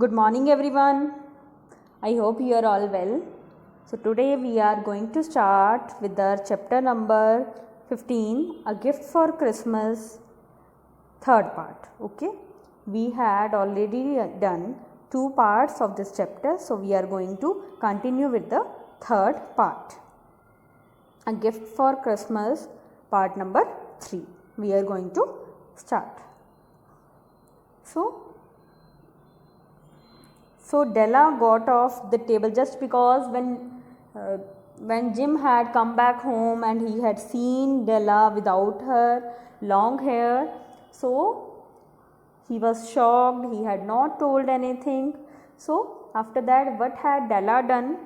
Good morning everyone. I hope you are all well. So today we are going to start with our chapter number 15, A Gift for Christmas, third part. Okay, we had already done two parts of this chapter, so we are going to continue with the third part, A Gift for Christmas, part number 3. We are going to start. So Della got off the table just because when Jim had come back home and he had seen Della without her long hair, so he was shocked. He had not told anything. So after that, what had Della done?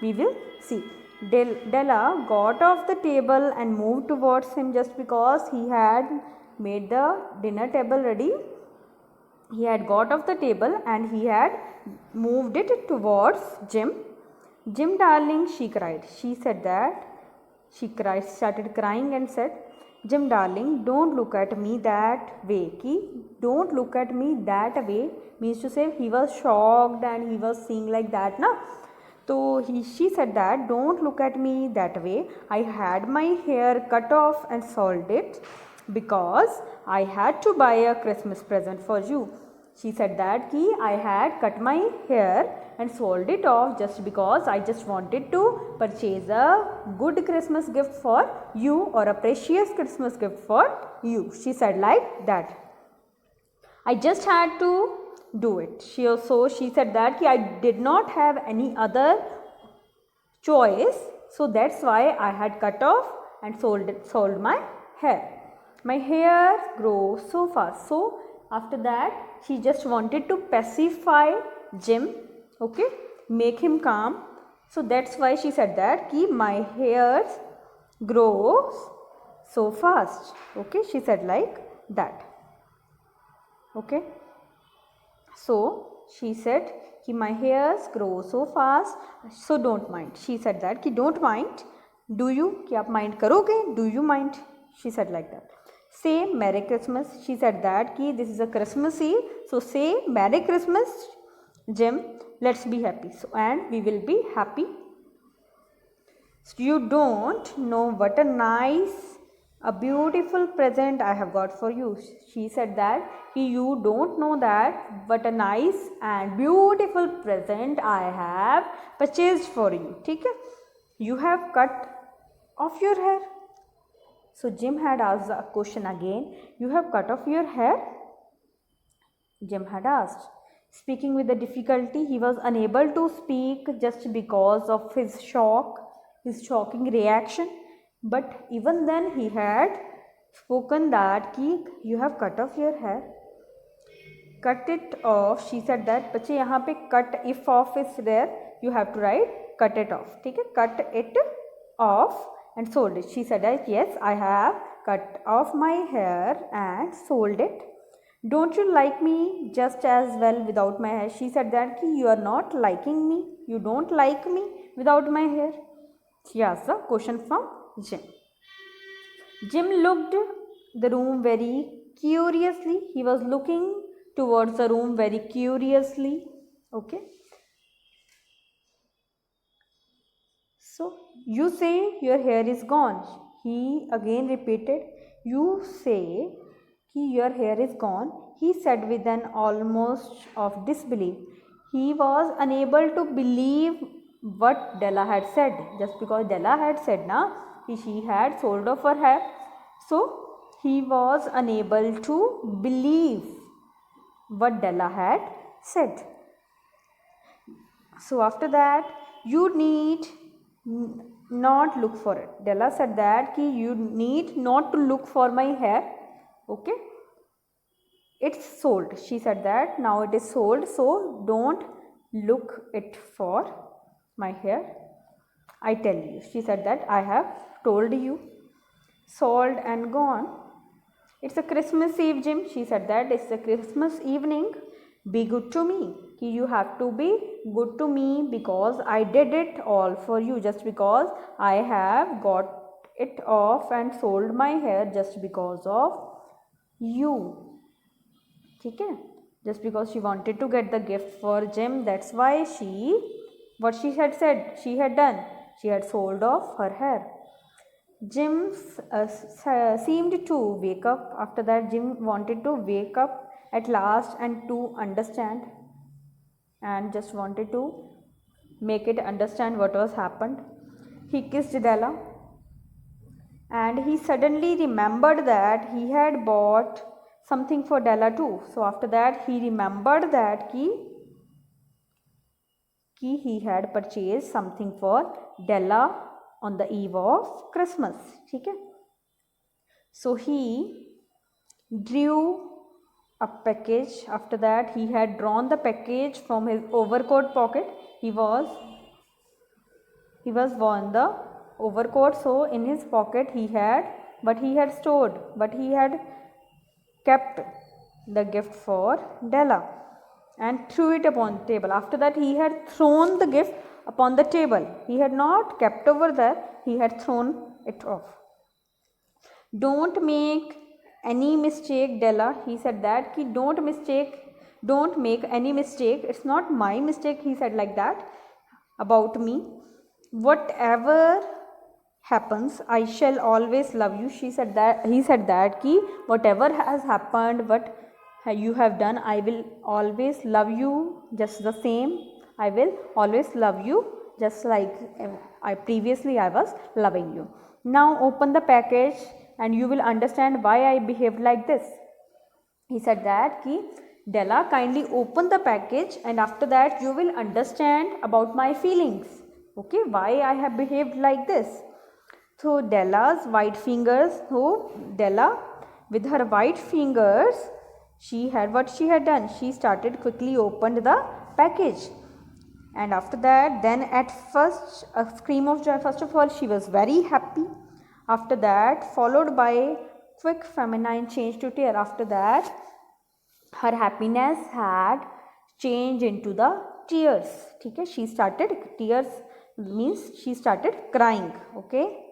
We will see. Della got off the table and moved towards him just because he had made the dinner table ready. He had got off the table and he had moved it towards Jim. Jim darling, she cried. She said that. She cried, started crying and said, Jim darling, don't look at me that way. Don't look at me that way means to say he was shocked and he was seeing like that. Na? So she said that, don't look at me that way. I had my hair cut off and sold it because I had to buy a Christmas present for you. She said that I had cut my hair and sold it off just because I just wanted to purchase a good Christmas gift for you or a precious Christmas gift for you. She said like that. I just had to do it. She said that I did not have any other choice, so that's why I had cut off and sold my hair. My hair grows so fast. So after that she just wanted to pacify Jim, okay, make him calm. So that's why she said that my hairs grows so fast. Okay, she said like that. Okay, so she said my hairs grow so fast, so don't mind. She said that don't mind. Do you? कि आप mind करोगे? Do you mind? She said like that. Say Merry Christmas. She said that this is a Christmas Eve, so say Merry Christmas, Jim. Let's be happy. So and we will be happy. So you don't know what a beautiful present I have got for you. She said that you don't know that what a nice and beautiful present I have purchased for you. ठीक है? You have cut off your hair. So Jim had asked a question again. You have cut off your hair? Jim had asked. Speaking with the difficulty, he was unable to speak just because of his shocking reaction. But even then he had spoken that you have cut off your hair. Cut it off. She said that. बच्चे यहाँ पे cut, if off is there, you have to write cut it off. ठीक है? Cut it off and sold it. She said that yes, I have cut off my hair and sold it. Don't you like me just as well without my hair? She said that you are not liking me. You don't like me without my hair. She asked the question from Jim. Jim looked the room very curiously. He was looking towards the room very curiously. Okay. So, you say your hair is gone. He again repeated, you say your hair is gone. He said with an almost of disbelief. He was unable to believe what Della had said. Just because Della had said she had sold off her hair. So, he was unable to believe what Della had said. So, after that, you need not look for it. Della said that you need not to look for my hair. Okay, it's sold. She said that now it is sold, so don't look it for my hair. I tell you. She said that I have told you. Sold and gone. It's a Christmas Eve, Jim. She said that it's a Christmas evening. Be good to me. You have to be good to me because I did it all for you, just because I have got it off and sold my hair just because of you. ठीक है? just because she wanted to get the gift for Jim. That's why what she had said, she had done, she had sold off her hair. Jim seemed to wake up. After that, Jim wanted to wake up at last and to understand, and just wanted to make it understand what was happened. He kissed Della, and he suddenly remembered that he had bought something for Della too. So after that, he remembered that he had purchased something for Della on the eve of Christmas. ठीक है? So he drew a package. After that, he had drawn the package from his overcoat pocket. He was worn the overcoat, so in his pocket he had kept the gift for Della and threw it upon the table. After that, he had thrown the gift upon the table. He had not kept over there, he had thrown it off. Don't make any mistake, Della, he said that, don't make any mistake, it's not my mistake, he said like that about me. Whatever happens, I shall always love you. He said that whatever has happened, what you have done, I will always love you just the same. I will always love you just like I was loving you. Now open the package and you will understand why I behaved like this. He said that Della, kindly open the package, and after that you will understand about my feelings. Okay, why I have behaved like this. So Della with her white fingers, she had done. She started quickly opened the package, and after that, then at first a scream of joy. First of all, she was very happy. After that, followed by quick feminine change to tear. After that, her happiness had changed into the tears. Okay, she started tears means she started crying. Okay.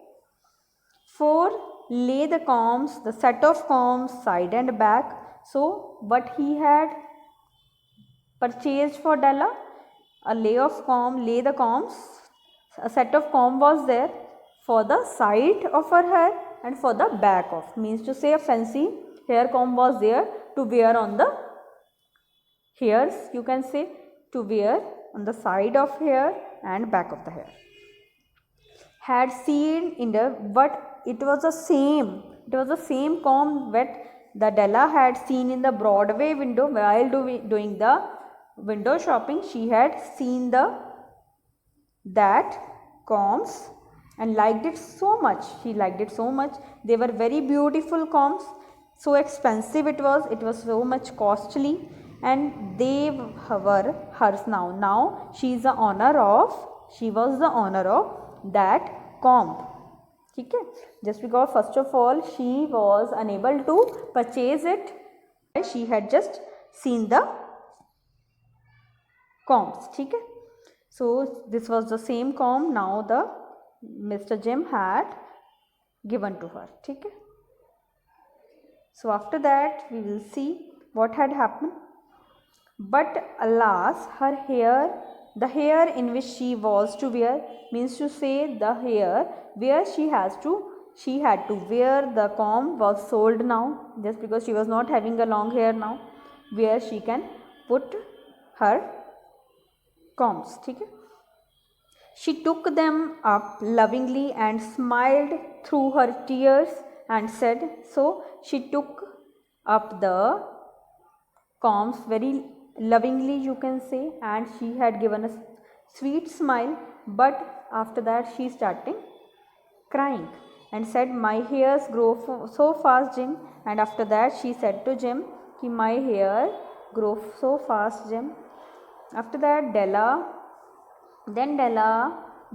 4. Lay the combs, the set of combs side and back. So what he had purchased for Della, lay the combs, a set of comb was there for the side of her hair and for the back of, means to say a fancy hair comb was there to wear on the hairs, you can say, to wear on the side of hair and back of the hair. Had seen in the, but it was the same comb that the Della had seen in the Broadway window while doing the window shopping. She had seen that combs and liked it so much. She liked it so much. They were very beautiful combs. So expensive it was so much costly, and they were hers now. Now she was the owner of that comb. Okay? Just because first of all she was unable to purchase it, she had just seen the combs. Okay? So this was the same comb now the Mr. Jim had given to her. Okay? So after that we will see what had happened. But alas, her hair, the hair in which she was to wear, means to say the hair where she had to wear the comb was sold now, just because she was not having a long hair now where she can put her combs. Okay? She took them up lovingly and smiled through her tears and said, so she took up the combs very lovingly, you can say, and she had given a sweet smile, but after that she started crying and said, my hairs grow so fast, Jim. And after that she said to Jim, my hair grow so fast, Jim. After that Della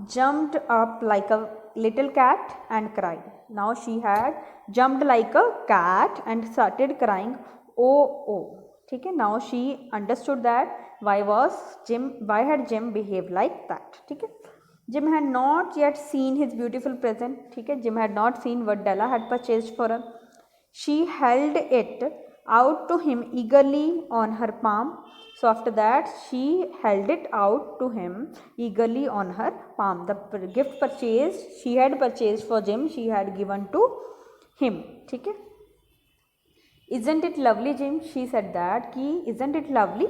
jumped up like a little cat and cried. Now she had jumped like a cat and started crying, oh. Okay, now she understood that why had Jim behaved like that. Okay? Jim had not yet seen his beautiful present. Okay? Jim had not seen what Della had purchased for her. She held it out to him eagerly on her palm. So after that she held it out to him eagerly on her palm. The gift purchased, she had purchased for Jim, she had given to him. ठीक है. Isn't it lovely, Jim? She said that कि isn't it lovely?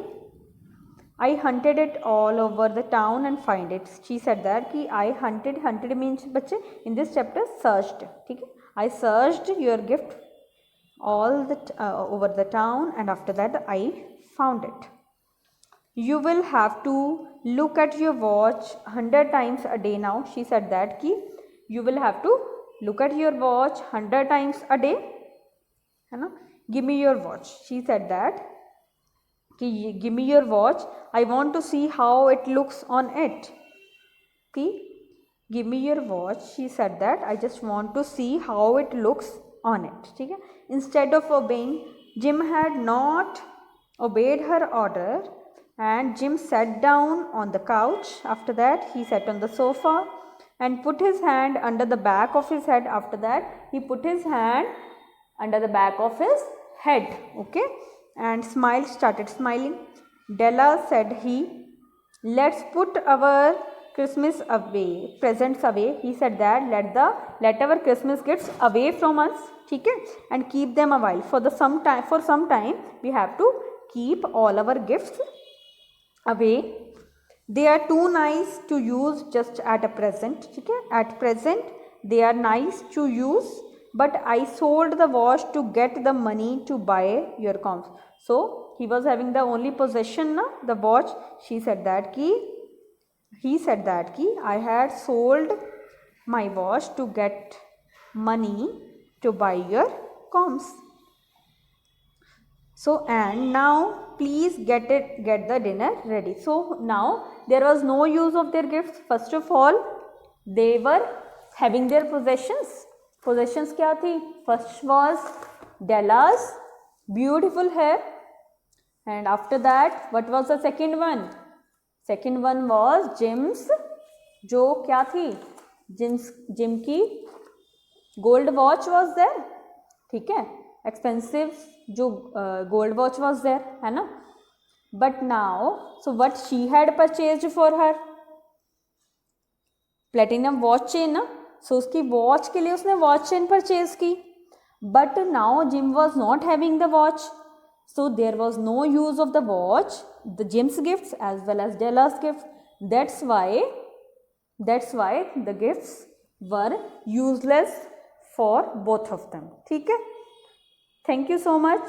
I hunted it all over the town and find it. She said that कि I hunted means बच्चे in this chapter searched. ठीक है. I searched your gift all the over the town and after that I found it. You will have to look at your watch 100 times a day now. She said that कि you will have to look at your watch 100 times a day, है ना. Give me your watch. She said that कि give me your watch. I want to see how it looks on it. कि give me your watch. She said that I just want to see how it looks on it. ठीक है. Instead of obeying, Jim had not obeyed her order and Jim sat down on the couch. After that he sat on the sofa and put his hand under the back of his head. After that he put his hand under the back of his head, okay, and started smiling. Della, said he, let's put our Christmas presents away. He said that let our Christmas gifts away from us, ठीक है, and keep them a while. For some time we have to keep all our gifts away. They are too nice to use just at a present, ठीक है. At present they are nice to use, but I sold the watch to get the money to buy your comps. So he was having the only possession na, the watch. He said that I had sold my watch to get money to buy your comps. So and now please get the dinner ready. So now there was no use of their gifts. First of all they were having their possessions. Possessions क्या थी? First was Della's beautiful hair, and after that what was the second one? Second one was Jim's, जो क्या थी? Jim की gold watch was there, ठीक है, expensive जो gold watch was there, है ना. But now, so what she had purchased for her? Platinum watch chain ना. So उसकी वॉच के लिए उसने वॉच चेन परचेज की. But now Jim was not having the watch, so there was no use of the watch, the Jim's gifts as well as Della's gift. That's why the gifts were useless for both of them. ठीक है. Thank you so much.